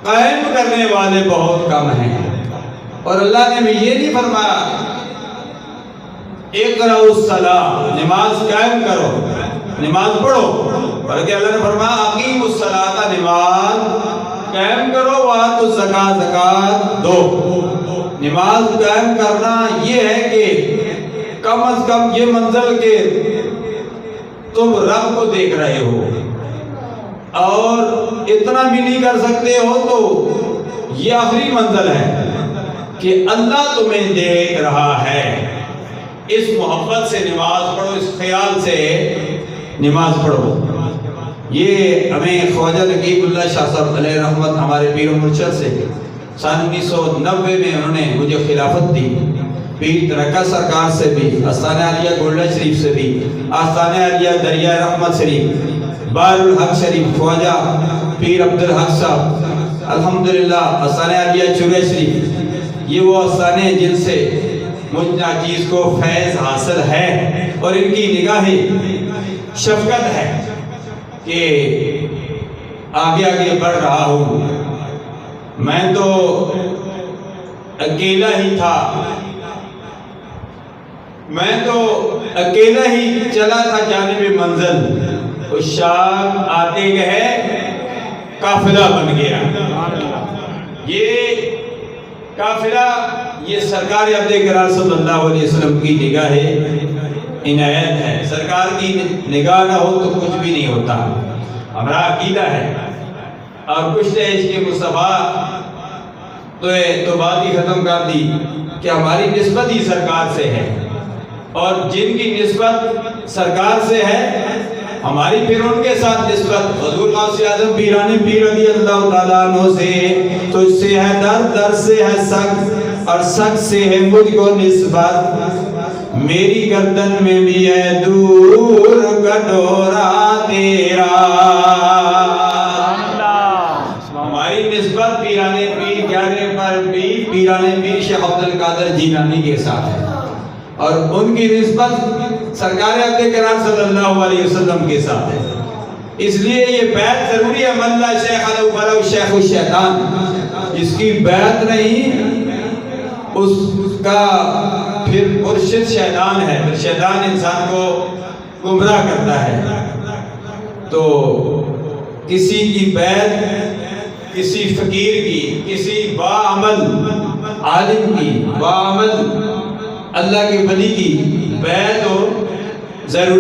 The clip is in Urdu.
قائم کرنے والے بہت کم ہیں۔ اور اللہ نے بھی یہ نہیں فرمایا اقرأوا الصلاۃ، نماز قائم کرو، نماز پڑھو، بلکہ اللہ نے فرمایا اقیموا الصلاۃ، نماز قائم کرو، وآتوا الزکاۃ، زکات دو۔ نماز قائم کرنا یہ ہے کہ کم از کم یہ منزل کہ تم رب کو دیکھ رہے ہو، اور اتنا بھی نہیں کر سکتے ہو تو یہ آخری منزل ہے کہ اللہ تمہیں دیکھ رہا ہے۔ اس محبت سے نماز پڑھو، اس خیال سے نماز پڑھو۔ یہ ہمیں خواجہ نقیب اللہ شاہ صاحب علیہ رحمت ہمارے پیر و مرشد سے سن 1990 میں انہوں نے مجھے خلافت دی۔ پیر ترکہ سرکار سے بھی، آستانہ عالیہ گولڈا شریف سے بھی، آستانہ عالیہ دریا رحمت شریف، بار الحق شریف، خواجہ پیر عبدالحق صاحب، الحمدللہ آستانہ عالیہ چورے شریف، یہ وہ آستانے جن سے مجھ ناچیز کو فیض حاصل ہے، اور ان کی نگاہ شفقت ہے کہ آگے آگے بڑھ رہا ہوں۔ میں تو اکیلا ہی تھا، میں تو اکیلا ہی چلا تھا جانب منزل، عشاق آتے گئے قافلہ بن گیا۔ یہ قافلہ یہ سرکار عبد کرام صلی اللہ علیہ وسلم کی نگاہ عنایت ہے۔ سرکار کی نگاہ نہ ہو تو کچھ بھی نہیں ہوتا، ہمارا عقیدہ ہے۔ اور کچھ نے اس کے مصطفیٰ تو بات ہی ختم کر دی کہ ہماری نسبت ہی سرکار سے ہے، اور جن کی نسبت سرکار سے ہے ہماری پھر ان کے ساتھ نسبت حضور غوث اعظم پیرانی پیر رضی اللہ تعالیٰ عنہ سے، تجھ سے ہے در سے ہے سخت، اور سخت سے ہے مجھ کو نسبت، میری گردن میں بھی ہے دور کٹورا تیرا۔ ہماری نسبت پیرانے پیر گیارے پر بھی پیرانے پیر شیخ عبد القادر جیلانی کے ساتھ ہے، اور ان کی نسبت سرکار عبد کرام صلی اللہ علیہ وسلم کے ساتھ ہے۔ اس لیے یہ بیعت ضروری ہے۔ من لا شیخ لو فلو شیخ الشیطان، جس کی بیعت نہیں اس کا پھر مرشد شیطان ہے، پھر شیطان انسان کو گمراہ کرتا ہے۔ تو کسی کی بیعت، کسی فقیر کی، کسی باعمل عالم کی، باعمل اللہ کے ولی کی بیعت ہو ضروری